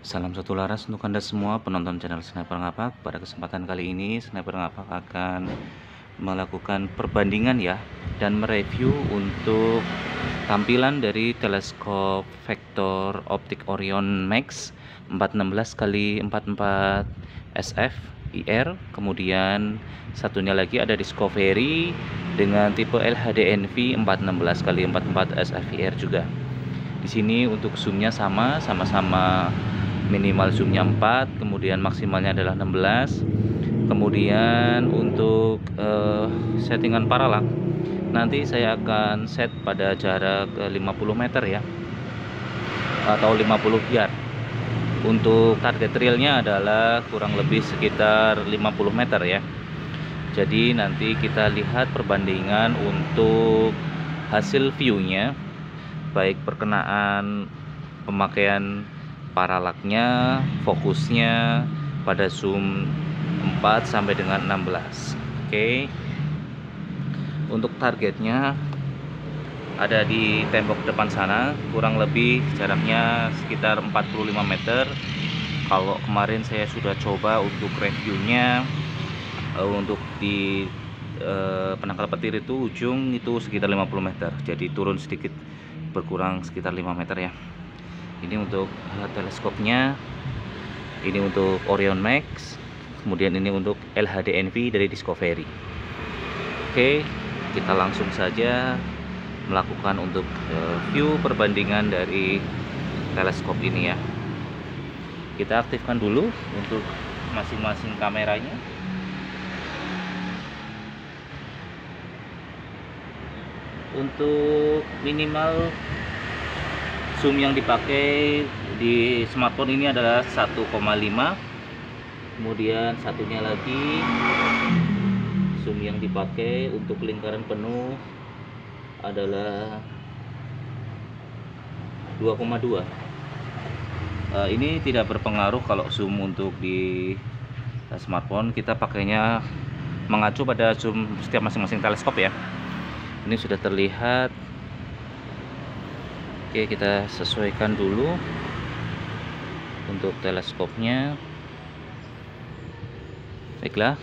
Salam satu laras untuk Anda semua penonton channel Sniper Ngapak. Pada kesempatan kali ini Sniper Ngapak akan melakukan perbandingan ya dan mereview untuk tampilan dari teleskop vektor optik Orion Max 416 x 44 SF IR. Kemudian satunya lagi ada Discovery dengan tipe LHD-NV 416 x 44 SF IR juga. Di sini untuk zoomnya sama-sama minimal zoomnya 4, kemudian maksimalnya adalah 16. Kemudian untuk settingan paralak nanti saya akan set pada jarak 50 meter ya, atau 50 yard. Untuk target realnya adalah kurang lebih sekitar 50 meter ya. Jadi nanti kita lihat perbandingan untuk hasil viewnya, baik perkenaan pemakaian paralaknya, fokusnya pada zoom 4 sampai dengan 16. Oke. Untuk targetnya ada di tembok depan sana, kurang lebih jaraknya sekitar 45 meter. Kalau kemarin saya sudah coba untuk reviewnya, untuk di penangkal petir itu ujung itu sekitar 50 meter, jadi turun sedikit, berkurang sekitar 5 meter ya. Ini untuk teleskopnya, ini untuk Orion Max, kemudian ini untuk LHD-NV dari Discovery. Oke, kita langsung saja melakukan untuk view perbandingan dari teleskop ini ya. Kita aktifkan dulu untuk masing-masing kameranya. Untuk minimal zoom yang dipakai di smartphone ini adalah 1,5. Kemudian satunya lagi zoom yang dipakai untuk lingkaran penuh adalah 2,2. Ini tidak berpengaruh kalau zoom untuk di smartphone, kita pakainya mengacu pada zoom setiap masing-masing teleskop ya. Ini sudah terlihat. Oke, kita sesuaikan dulu untuk teleskopnya. Baiklah,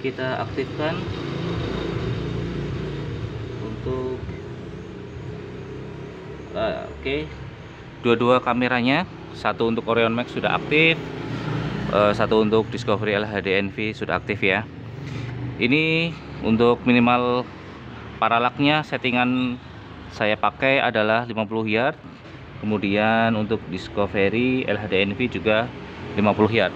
kita aktifkan untuk oke, dua-dua kameranya, satu untuk Orion Max sudah aktif, satu untuk Discovery LHD-NV sudah aktif ya. Ini untuk minimal paralaknya settingan saya pakai adalah 50 yard. Kemudian untuk Discovery LHD-NV juga 50 yard.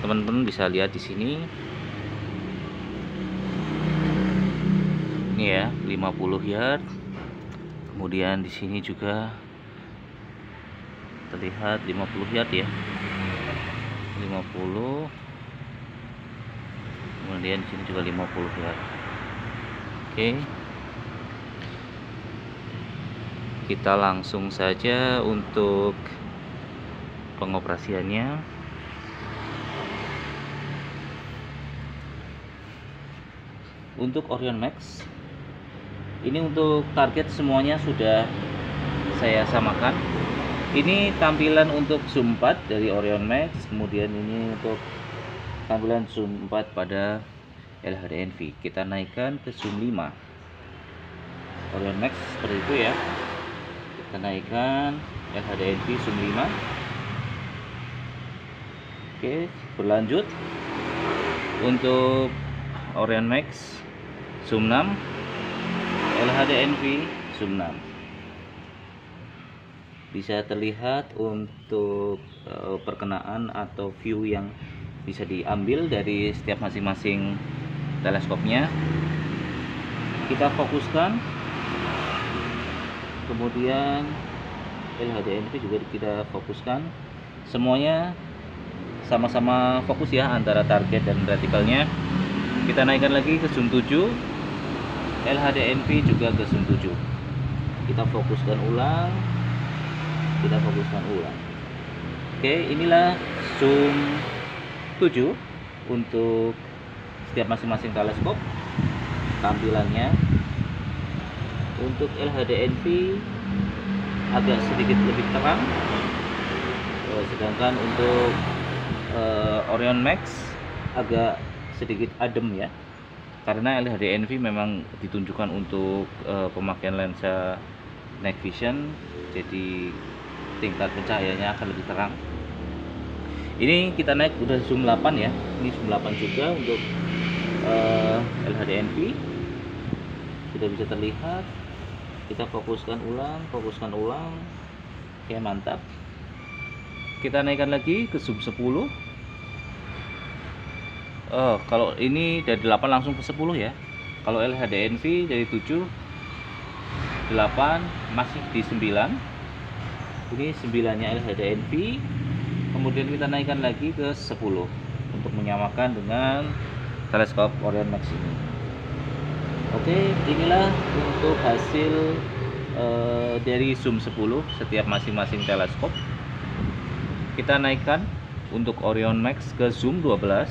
Teman-teman bisa lihat di sini. Ini ya, 50 yard. Kemudian di sini juga terlihat 50 yard ya. 50. Kemudian di sini juga 50 yard. Oke. Kita langsung saja untuk pengoperasiannya. Untuk Orion Max, ini untuk target semuanya sudah saya samakan. Ini tampilan untuk zoom 4 dari Orion Max, kemudian ini untuk tampilan zoom 4 pada LHD-NV. Kita naikkan ke zoom 5. Orion Max seperti itu ya. Kita naikkan LHD-NV zoom 5. Oke, berlanjut untuk Orion Max zoom 6, LHD-NV zoom 6. Bisa terlihat untuk perkenaan atau view yang bisa diambil dari setiap masing-masing teleskopnya. Kita fokuskan, kemudian LHD-NV juga kita fokuskan. Semuanya sama-sama fokus ya antara target dan retikelnya. Kita naikkan lagi ke zoom 7, LHD-NV juga ke zoom 7. Kita fokuskan ulang, kita fokuskan ulang. Oke, inilah zoom 7 untuk setiap masing-masing teleskop tampilannya. Untuk LHD-NV agak sedikit lebih terang, sedangkan untuk Orion Max agak sedikit adem ya, karena LHD NV memang ditunjukkan untuk pemakaian lensa night vision, jadi tingkat pencahayaannya akan lebih terang. Ini kita naik udah zoom 8 ya, ini zoom 8 juga untuk LHD NV, sudah bisa terlihat. Kita fokuskan ulang, oke, mantap. Kita naikkan lagi ke zoom 10. Kalau ini dari 8 langsung ke 10 ya. Kalau LHD NV dari 7, 8 masih di 9. Ini 9-nya LHD NV. Kemudian kita naikkan lagi ke 10 untuk menyamakan dengan teleskop Orion Max ini. Oke, inilah untuk hasil dari zoom 10 setiap masing-masing teleskop. Kita naikkan untuk Orion Max ke zoom 12.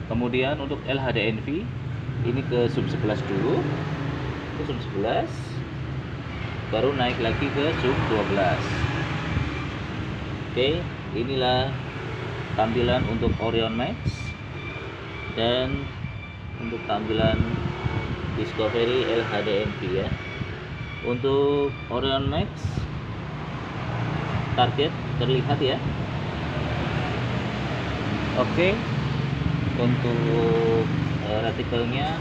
Kemudian untuk LHD NV ini ke zoom 11 dulu, ke zoom 11, baru naik lagi ke zoom 12. Oke, inilah tampilan untuk Orion Max dan untuk tampilan Discovery LHD NV ya. Untuk Orion Max target terlihat ya. Oke, untuk retikelnya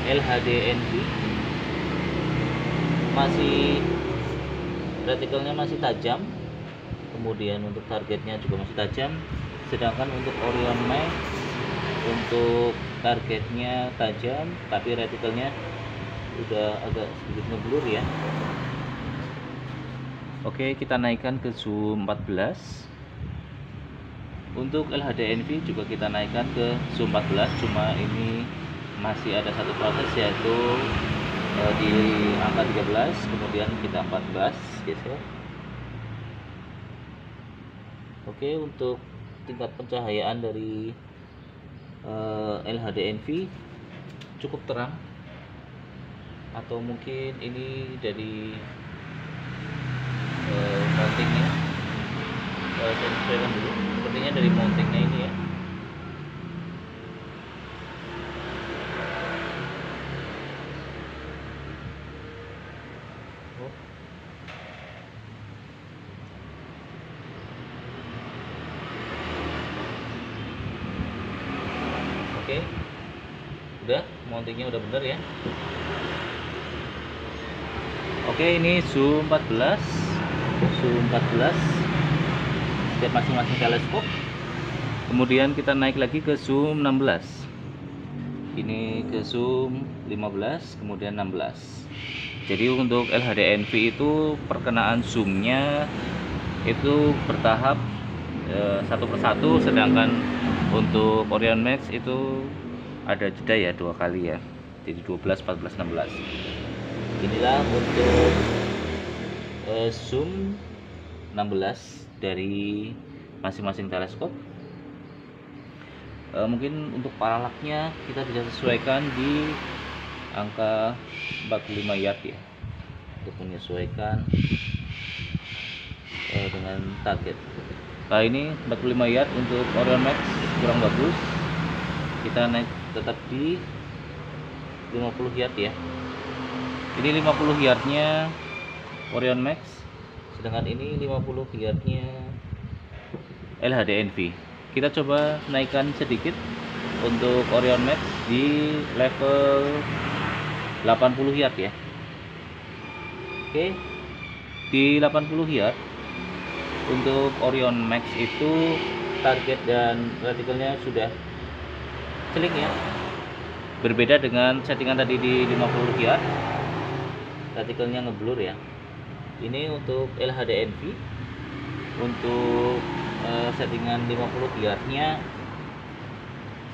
LHD NV retikelnya masih tajam, kemudian untuk targetnya juga masih tajam, sedangkan untuk Orion Max untuk targetnya tajam tapi retikelnya udah agak sedikit ngeblur ya. Oke, kita naikkan ke zoom 14. Untuk LHD NV juga kita naikkan ke zoom 14, cuma ini masih ada satu proses, yaitu di angka 13, kemudian kita 14 geser. Oke, untuk tingkat pencahayaan dari LHD NV cukup terang, atau mungkin ini dari mountingnya. Saya sesuaikan dulu, sepertinya dari mountingnya ini ya. Oke, udah, mountingnya udah bener ya. Oke, ini zoom 14 setiap masing-masing teleskop. Kemudian kita naik lagi ke zoom 16, ini ke zoom 15, kemudian 16. Jadi untuk LHD NV itu perkenaan zoomnya itu bertahap satu persatu, sedangkan untuk Orion Max itu ada jeda ya, 2 kali ya, jadi 12, 14, 16. Inilah untuk zoom 16 dari masing-masing teleskop. Mungkin untuk paralaknya kita bisa sesuaikan di angka 45 yard ya, untuk menyesuaikan dengan target. Nah, ini 45 yard untuk Orion Max kurang bagus, kita naik tetap di 50 yard ya. Ini 50 yardnya Orion Max, sedangkan ini 50 yardnya LHD NV. Kita coba naikkan sedikit untuk Orion Max di level 80 yard ya. Oke, di 80 yard untuk Orion Max itu target dan retikelnya sudah celing ya. Berbeda dengan settingan tadi di 50 yard, retikelnya ngeblur ya. Ini untuk LHD NV, untuk settingan 50 yardnya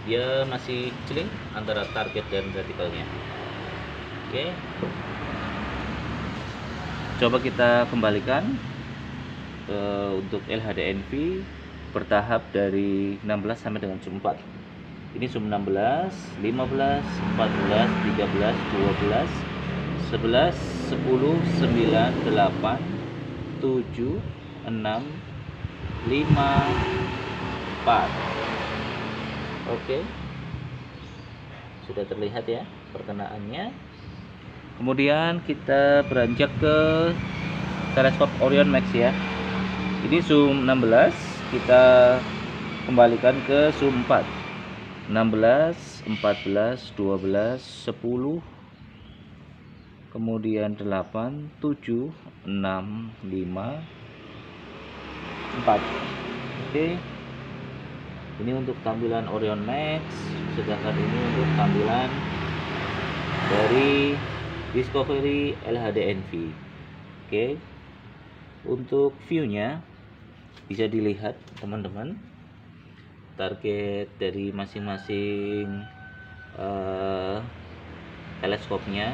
dia masih celing antara target dan retikelnya. Oke, coba kita kembalikan untuk LHD NV bertahap dari 16 sampai dengan zoom 4. Ini zoom 16, 15, 14, 13, 12, 11, 10, 9, 8, 7, 6, 4. Oke, sudah terlihat ya perkenaannya. Kemudian kita beranjak ke teleskop Orion Max ya. Ini zoom 16, kita kembalikan ke zoom 4. 16, 14, 12, 10, kemudian 8, 7, 6, 5, 4. Oke, ini untuk tampilan Orion Max, sedangkan ini untuk tampilan dari Discovery LHD-NV. Oke, untuk view-nya bisa dilihat teman-teman, target dari masing-masing teleskopnya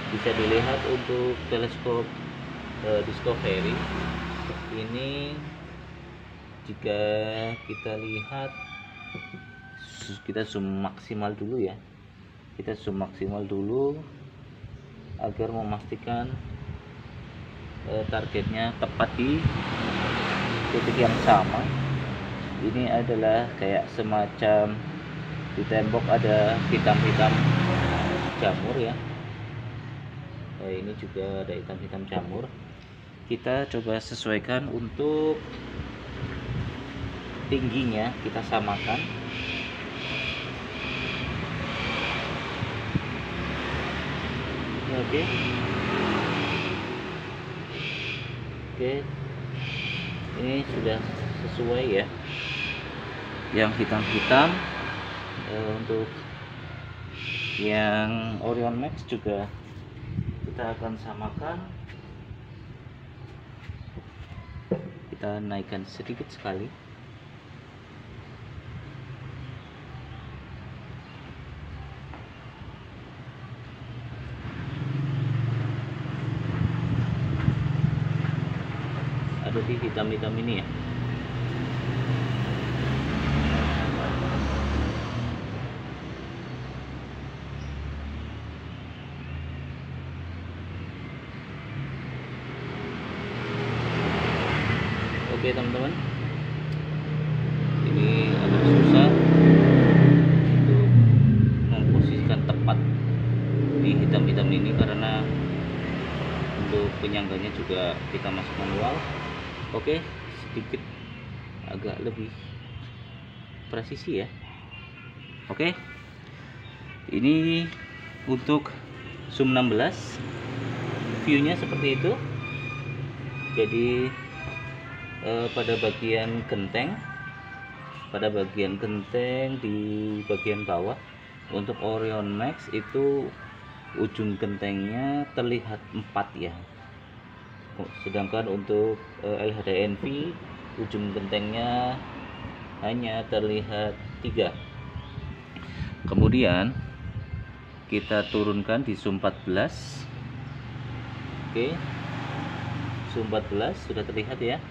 bisa dilihat. Untuk teleskop Discovery ini, jika kita lihat, kita zoom maksimal dulu ya, kita zoom maksimal dulu agar memastikan targetnya tepat di titik yang sama. Ini adalah kayak semacam di tembok ada hitam-hitam jamur ya. Ini juga ada hitam-hitam jamur. Kita coba sesuaikan untuk tingginya, kita samakan. Oke. Oke. Ini sudah sesuai ya. Yang hitam-hitam untuk yang Orion Max juga kita akan samakan. Kita naikkan sedikit sekali. Ada di hitam-hitam ini ya. Oke teman-teman, ini agak susah untuk memposisikan tepat di hitam-hitam ini karena untuk penyangganya juga kita masuk manual. Oke, sedikit agak lebih presisi ya. Oke, ini untuk zoom 16, viewnya seperti itu. Jadi pada bagian genteng di bagian bawah untuk Orion Max itu ujung gentengnya terlihat 4 ya, sedangkan untuk LHD-NV ujung gentengnya hanya terlihat 3. Kemudian kita turunkan di zoom 14. Oke, zoom 14 sudah terlihat ya.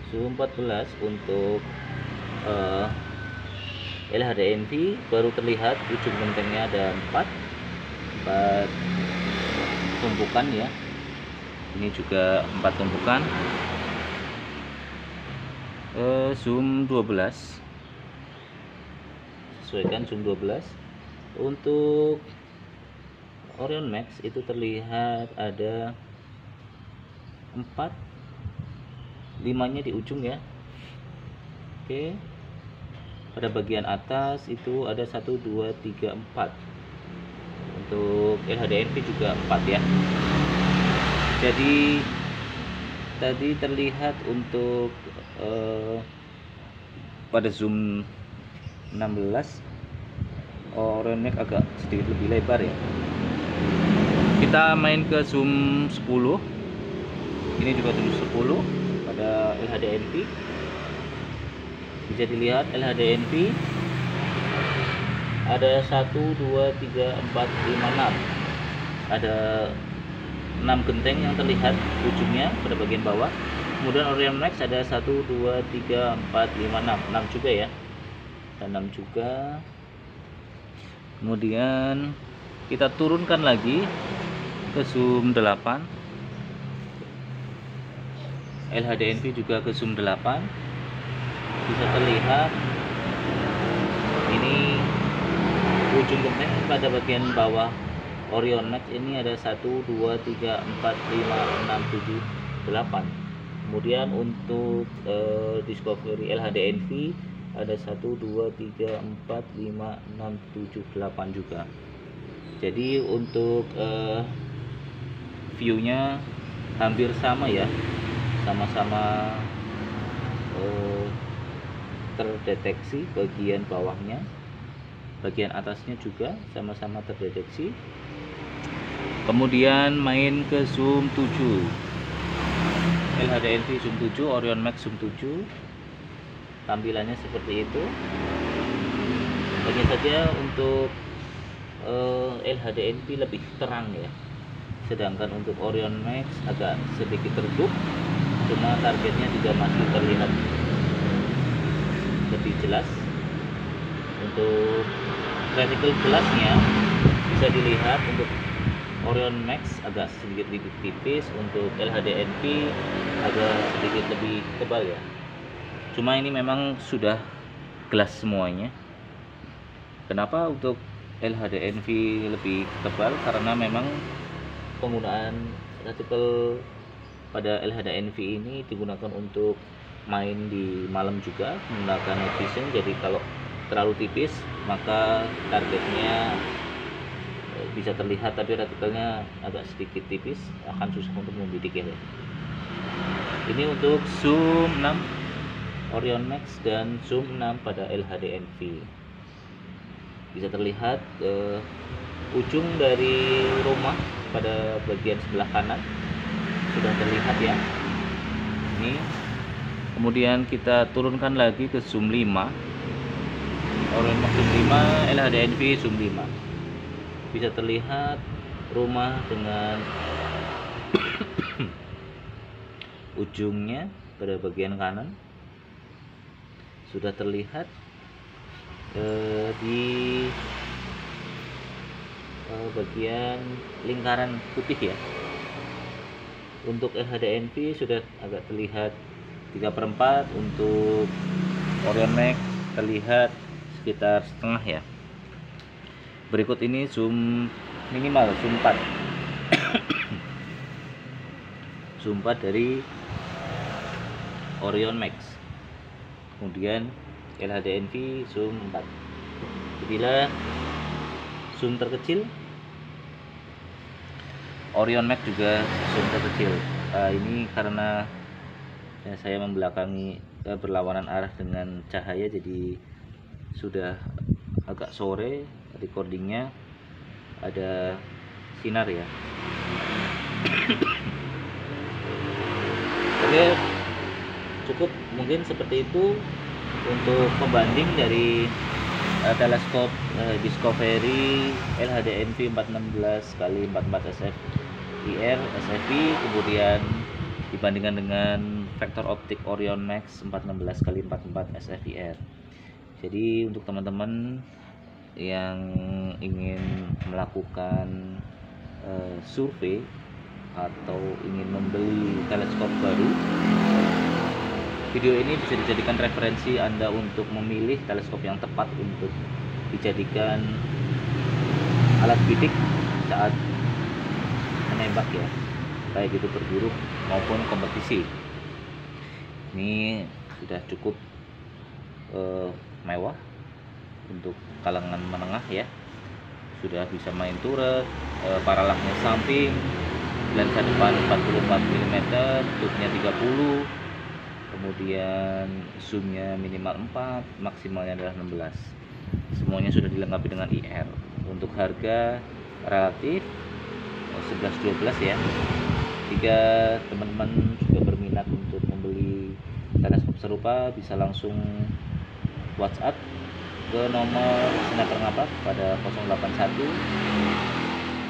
Zoom 14 untuk LHD-NV baru terlihat ujung gentengnya ada 4 tumpukan ya. Ini juga 4 tumpukan. Zoom 12, sesuaikan zoom 12. Untuk Orion Max itu terlihat ada 4, 5-nya di ujung ya. Oke, pada bagian atas itu ada 1, 2, 3, 4. Untuk LHD-NV juga 4 ya. Jadi tadi terlihat untuk pada zoom 16 Orion Max agak sedikit lebih lebar ya. Kita main ke zoom 10. Ini juga zoom 10 pada LHD-NV. Bisa dilihat LHD-NV ada 1, 2, 3, 4, 5, 6. Ada 6 genteng yang terlihat ujungnya pada bagian bawah. Kemudian Orion Max ada 1, 2, 3, 4, 5, 6. 6 juga ya. Dan 6 juga. Kemudian kita turunkan lagi ke zoom 8. LHDNV juga ke zoom 8. Bisa terlihat ini ujung genteng pada bagian bawah Orion Max ini ada 1, 2, 3, 4, 5, 6, 7, 8. Kemudian untuk Discovery LHDNV ada 1, 2, 3, 4, 5, 6, 7, 8 juga. Jadi untuk view-nya hampir sama ya, sama-sama terdeteksi bagian bawahnya, bagian atasnya juga sama-sama terdeteksi. Kemudian main ke zoom 7, LHDNV zoom 7, Orion Max zoom 7. Tampilannya seperti itu. Hanya saja untuk LHDNV lebih terang ya, sedangkan untuk Orion Max agak sedikit redup, cuma targetnya juga masih terlihat lebih jelas. Untuk reticle gelasnya bisa dilihat untuk Orion Max agak sedikit lebih tipis, untuk LHDNV agak sedikit lebih tebal ya. Cuma ini memang sudah gelas semuanya. Kenapa untuk LHDNV lebih tebal? Karena memang penggunaan reticle pada LHDNV ini digunakan untuk main di malam juga menggunakan night vision. Jadi kalau terlalu tipis maka targetnya bisa terlihat, tapi retikelnya agak sedikit tipis, akan susah untuk membidik ya. Ini untuk zoom 6 Orion Max dan zoom 6 pada LHDNV. Bisa terlihat ujung dari rumah pada bagian sebelah kanan sudah terlihat ya. Ini kemudian kita turunkan lagi ke zoom 5 Orion Max zoom 5, LHDNV zoom 5. Bisa terlihat rumah dengan ujungnya pada bagian kanan sudah terlihat di bagian lingkaran putih ya. Untuk LHDNV sudah agak terlihat 3/4, untuk Orion Max terlihat sekitar setengah ya. Berikut ini zoom minimal, zoom 4 zoom 4 dari Orion Max. Kemudian LHDNV zoom 4. Bila zoom terkecil, Orion Max juga zoom terkecil. Ini karena ya, saya membelakangi berlawanan arah dengan cahaya, jadi sudah agak sore, recordingnya ada sinar ya. Oke, cukup mungkin seperti itu untuk pembanding dari teleskop Discovery LHDNV 416 x 44 SFIR SFI, kemudian dibandingkan dengan vektor optik Orion Max 416 x 44 SFIR. Jadi untuk teman-teman yang ingin melakukan survei atau ingin membeli teleskop baru, video ini bisa dijadikan referensi Anda untuk memilih teleskop yang tepat untuk dijadikan alat bidik saat menembak ya, baik itu berburu maupun kompetisi. Ini sudah cukup mewah untuk kalangan menengah ya. Sudah bisa main turret, paralaknya samping, lensa depan 44 mm, zoomnya 30, kemudian zoomnya minimal 4, maksimalnya adalah 16. Semuanya sudah dilengkapi dengan IR. Untuk harga relatif 11-12 ya. Jika teman-teman juga berminat untuk membeli teleskop serupa, bisa langsung WhatsApp ke nomor Sniper Ngapak pada 081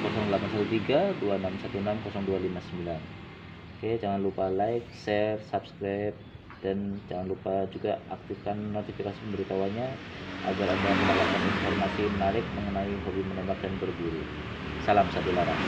0813 2616 0259. Oke, jangan lupa like, share, subscribe, dan jangan lupa juga aktifkan notifikasi pemberitahuannya agar Anda mendapatkan informasi menarik mengenai hobi menembak dan berburu. Salam satu laras.